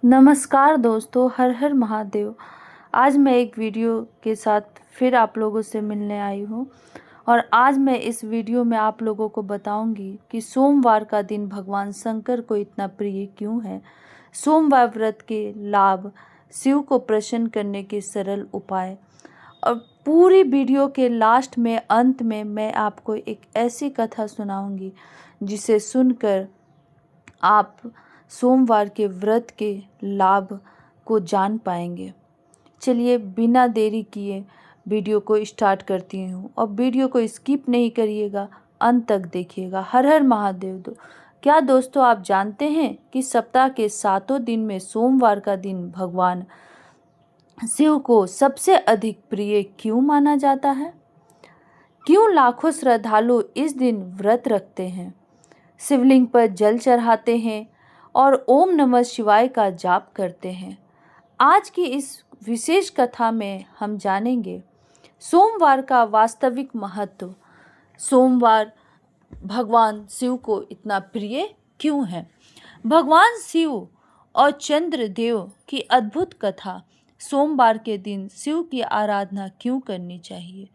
नमस्कार दोस्तों, हर हर महादेव। आज मैं एक वीडियो के साथ फिर आप लोगों से मिलने आई हूँ और आज मैं इस वीडियो में आप लोगों को बताऊंगी कि सोमवार का दिन भगवान शंकर को इतना प्रिय क्यों है। सोमवार व्रत के लाभ, शिव को प्रसन्न करने के सरल उपाय और पूरी वीडियो के लास्ट में अंत में मैं आपको एक ऐसी कथा सुनाऊंगी जिसे सुनकर आप सोमवार के व्रत के लाभ को जान पाएंगे। चलिए बिना देरी किए वीडियो को स्टार्ट करती हूँ और वीडियो को स्किप नहीं करिएगा, अंत तक देखिएगा। हर हर महादेव। क्या दोस्तों आप जानते हैं कि सप्ताह के 7 दिन में सोमवार का दिन भगवान शिव को सबसे अधिक प्रिय क्यों माना जाता है? क्यों लाखों श्रद्धालु इस दिन व्रत रखते हैं, शिवलिंग पर जल चढ़ाते हैं और ओम नमः शिवाय का जाप करते हैं? आज की इस विशेष कथा में हम जानेंगे सोमवार का वास्तविक महत्व। सोमवार भगवान शिव को इतना प्रिय क्यों है? भगवान शिव और चंद्रदेव की अद्भुत कथा। सोमवार के दिन शिव की आराधना क्यों करनी चाहिए?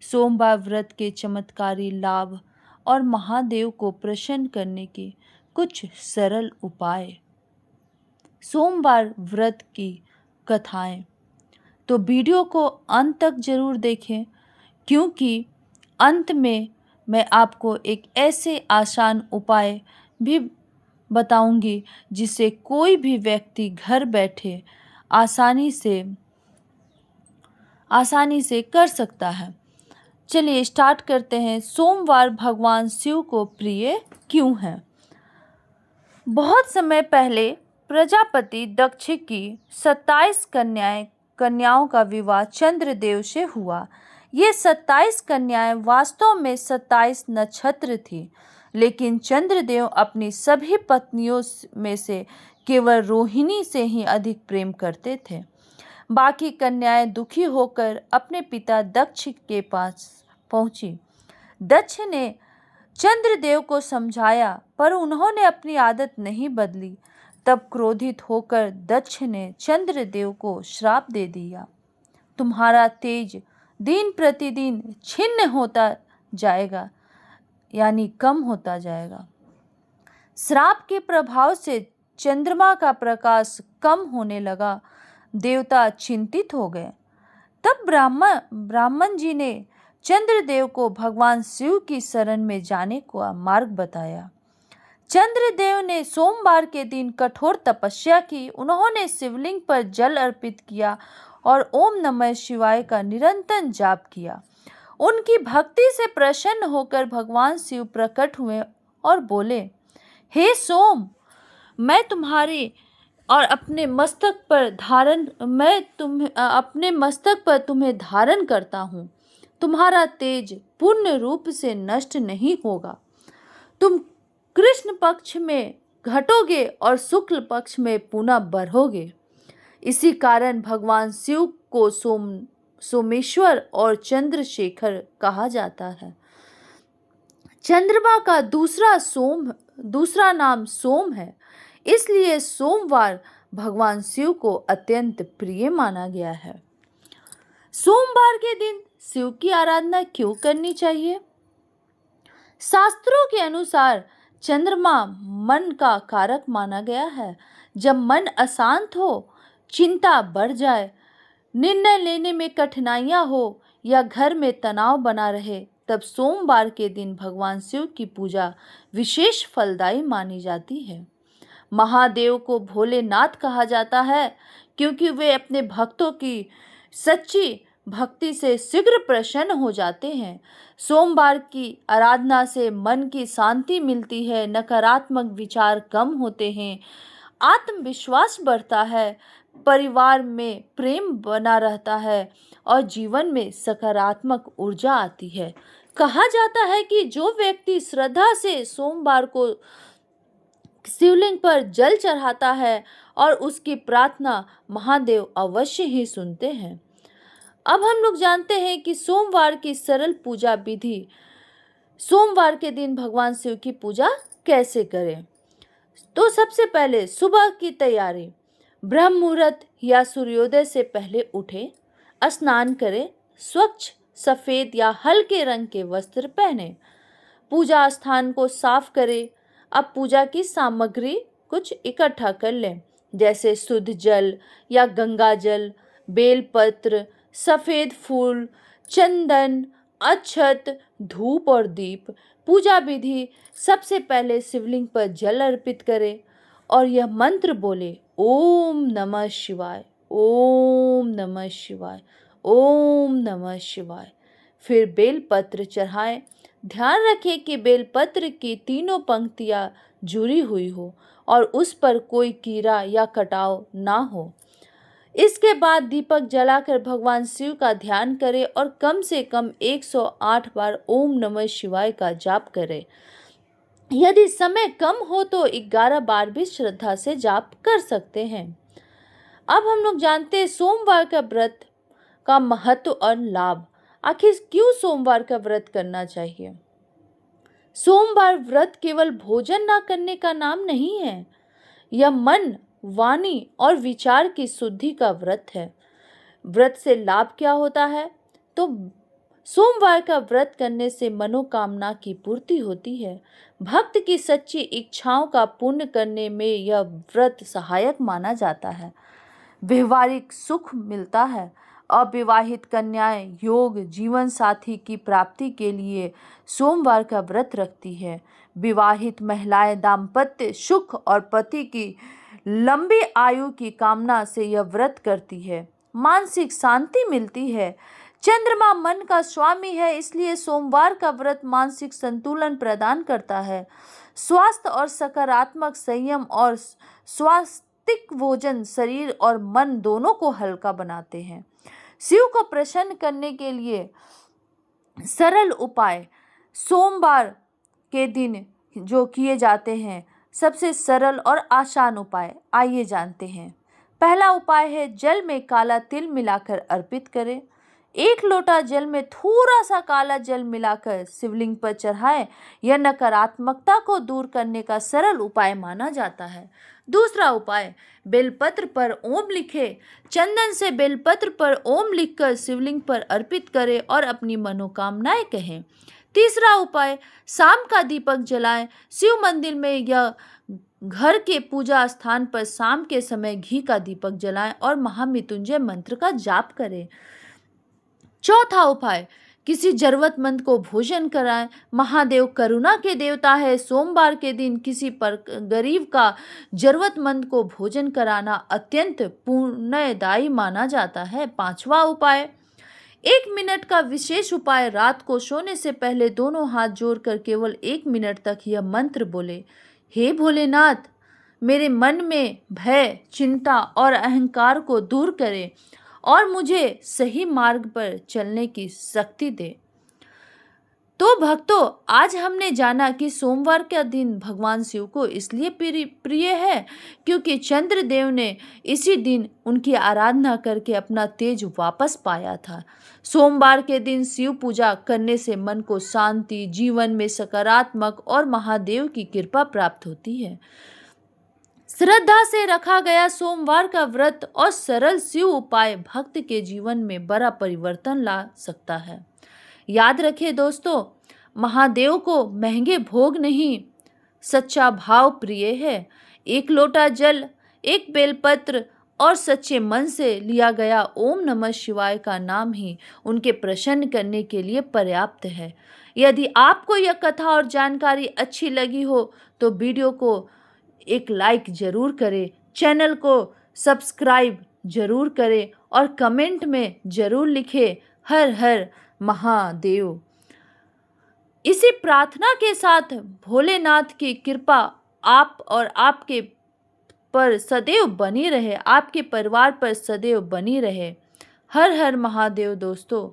सोमवार व्रत के चमत्कारी लाभ और महादेव को प्रसन्न करने के कुछ सरल उपाय। सोमवार व्रत की कथाएं, तो वीडियो को अंत तक जरूर देखें क्योंकि अंत में मैं आपको एक ऐसे आसान उपाय भी बताऊंगी जिसे कोई भी व्यक्ति घर बैठे आसानी से कर सकता है। चलिए स्टार्ट करते हैं। सोमवार भगवान शिव को प्रिय क्यों है? बहुत समय पहले प्रजापति दक्ष की 27 कन्याओं का विवाह चंद्रदेव से हुआ। ये 27 कन्याएं वास्तव में 27 नक्षत्र थी, लेकिन चंद्रदेव अपनी सभी पत्नियों में से केवल रोहिणी से ही अधिक प्रेम करते थे। बाकी कन्याएं दुखी होकर अपने पिता दक्ष के पास पहुंची। दक्ष ने चंद्रदेव को समझाया पर उन्होंने अपनी आदत नहीं बदली। तब क्रोधित होकर दक्ष ने चंद्रदेव को श्राप दे दिया, तुम्हारा तेज दिन प्रतिदिन छिन्न होता जाएगा, यानी कम होता जाएगा। श्राप के प्रभाव से चंद्रमा का प्रकाश कम होने लगा। देवता चिंतित हो गए। तब ब्राह्मण जी ने चंद्रदेव को भगवान शिव की शरण में जाने का मार्ग बताया। चंद्रदेव ने सोमवार के दिन कठोर तपस्या की। उन्होंने शिवलिंग पर जल अर्पित किया और ओम नमः शिवाय का निरंतर जाप किया। उनकी भक्ति से प्रसन्न होकर भगवान शिव प्रकट हुए और बोले, हे सोम, मैं तुम्हारे और अपने मस्तक पर तुम्हें धारण करता हूँ। तुम्हारा तेज पूर्ण रूप से नष्ट नहीं होगा। तुम कृष्ण पक्ष में घटोगे और शुक्ल पक्ष में पुनः बढ़ोगे। इसी कारण भगवान शिव को सोमेश्वर और चंद्रशेखर कहा जाता है। चंद्रमा का दूसरा नाम सोम है, इसलिए सोमवार भगवान शिव को अत्यंत प्रिय माना गया है। सोमवार के दिन शिव की आराधना क्यों करनी चाहिए? शास्त्रों के अनुसार चंद्रमा मन का कारक माना गया है। जब मन अशांत हो, चिंता बढ़ जाए, निर्णय लेने में कठिनाइयां हो या घर में तनाव बना रहे, तब सोमवार के दिन भगवान शिव की पूजा विशेष फलदायी मानी जाती है। महादेव को भोलेनाथ कहा जाता है क्योंकि वे अपने भक्तों की सच्ची भक्ति से शीघ्र प्रसन्न हो जाते हैं। सोमवार की आराधना से मन की शांति मिलती है, नकारात्मक विचार कम होते हैं, आत्मविश्वास बढ़ता है, परिवार में प्रेम बना रहता है और जीवन में सकारात्मक ऊर्जा आती है। कहा जाता है कि जो व्यक्ति श्रद्धा से सोमवार को शिवलिंग पर जल चढ़ाता है और उसकी प्रार्थना महादेव अवश्य ही सुनते हैं। अब हम लोग जानते हैं कि सोमवार की सरल पूजा विधि। सोमवार के दिन भगवान शिव की पूजा कैसे करें? तो सबसे पहले सुबह की तैयारी। ब्रह्म मुहूर्त या सूर्योदय से पहले उठे, स्नान करें, स्वच्छ सफेद या हल्के रंग के वस्त्र पहने, पूजा स्थान को साफ करें। अब पूजा की सामग्री कुछ इकट्ठा कर लें, जैसे शुद्ध जल या गंगा जल, बेलपत्र, सफेद फूल, चंदन, अक्षत, धूप और दीप। पूजा विधि: सबसे पहले शिवलिंग पर जल अर्पित करें और यह मंत्र बोले, ओम नमः शिवाय, ओम नमः शिवाय, ओम नमः शिवाय। फिर बेलपत्र चढ़ाएं। ध्यान रखें कि बेलपत्र की तीनों पंक्तियां जुड़ी हुई हो और उस पर कोई कीड़ा या कटाव ना हो। इसके बाद दीपक जलाकर भगवान शिव का ध्यान करें और कम से कम 108 बार ओम नमः शिवाय का जाप करें। यदि समय कम हो तो 11 बार भी श्रद्धा से जाप कर सकते हैं। अब हम लोग जानते हैं सोमवार का व्रत का महत्व और लाभ। आखिर क्यों सोमवार का व्रत करना चाहिए? सोमवार व्रत केवल भोजन ना करने का नाम नहीं है, यह मन, वाणी और विचार की शुद्धि का व्रत है। व्रत से लाभ क्या होता है? तो सोमवार का व्रत करने से मनोकामना की पूर्ति होती है। भक्त की सच्ची इच्छाओं का पूर्ण करने में यह व्रत सहायक माना जाता है। व्यवहारिक सुख मिलता है। अविवाहित कन्याएं योग जीवन साथी की प्राप्ति के लिए सोमवार का व्रत रखती है। विवाहित महिलाएं दाम्पत्य सुख और पति की लंबी आयु की कामना से यह व्रत करती है। मानसिक शांति मिलती है। चंद्रमा मन का स्वामी है, इसलिए सोमवार का व्रत मानसिक संतुलन प्रदान करता है। स्वास्थ्य और सकारात्मक संयम और स्वास्तिक भोजन शरीर और मन दोनों को हल्का बनाते हैं। शिव को प्रसन्न करने के लिए सरल उपाय सोमवार के दिन जो किए जाते हैं, सबसे सरल और आसान उपाय आइए जानते हैं। पहला उपाय है जल में काला तिल मिलाकर अर्पित करें। 1 लोटा जल में थोड़ा सा काला जल मिलाकर शिवलिंग पर चढ़ाएं। यह नकारात्मकता को दूर करने का सरल उपाय माना जाता है। दूसरा उपाय, बेलपत्र पर ओम लिखें। चंदन से बेलपत्र पर ओम लिखकर शिवलिंग पर अर्पित करें और अपनी मनोकामनाएं कहें। तीसरा उपाय, शाम का दीपक जलाएं। शिव मंदिर में या घर के पूजा स्थान पर शाम के समय घी का दीपक जलाएं और महामृत्युंजय मंत्र का जाप करें। चौथा उपाय, किसी जरूरतमंद को भोजन कराएं। महादेव करुणा के देवता है। सोमवार के दिन किसी पर गरीब का जरूरतमंद को भोजन कराना अत्यंत पुण्यदायी माना जाता है। पांचवा उपाय, 1 मिनट का विशेष उपाय, रात को सोने से पहले दोनों हाथ जोड़कर केवल 1 मिनट तक यह मंत्र बोले, हे भोलेनाथ, मेरे मन में भय, चिंता और अहंकार को दूर करें और मुझे सही मार्ग पर चलने की शक्ति दे। तो भक्तों, आज हमने जाना कि सोमवार का दिन भगवान शिव को इसलिए प्रिय है क्योंकि चंद्रदेव ने इसी दिन उनकी आराधना करके अपना तेज वापस पाया था। सोमवार के दिन शिव पूजा करने से मन को शांति, जीवन में सकारात्मक और महादेव की कृपा प्राप्त होती है। श्रद्धा से रखा गया सोमवार का व्रत और सरल शिव उपाय भक्त के जीवन में बड़ा परिवर्तन ला सकता है। याद रखें दोस्तों, महादेव को महंगे भोग नहीं, सच्चा भाव प्रिय है। 1 लोटा जल, 1 बेलपत्र और सच्चे मन से लिया गया ओम नमः शिवाय का नाम ही उनके प्रसन्न करने के लिए पर्याप्त है। यदि आपको यह कथा और जानकारी अच्छी लगी हो तो वीडियो को एक लाइक जरूर करें, चैनल को सब्सक्राइब जरूर करें और कमेंट में जरूर लिखें हर हर महादेव। इसी प्रार्थना के साथ भोलेनाथ की कृपा आप और आपके पर सदैव बनी रहे, आपके परिवार पर सदैव बनी रहे। हर हर महादेव दोस्तों।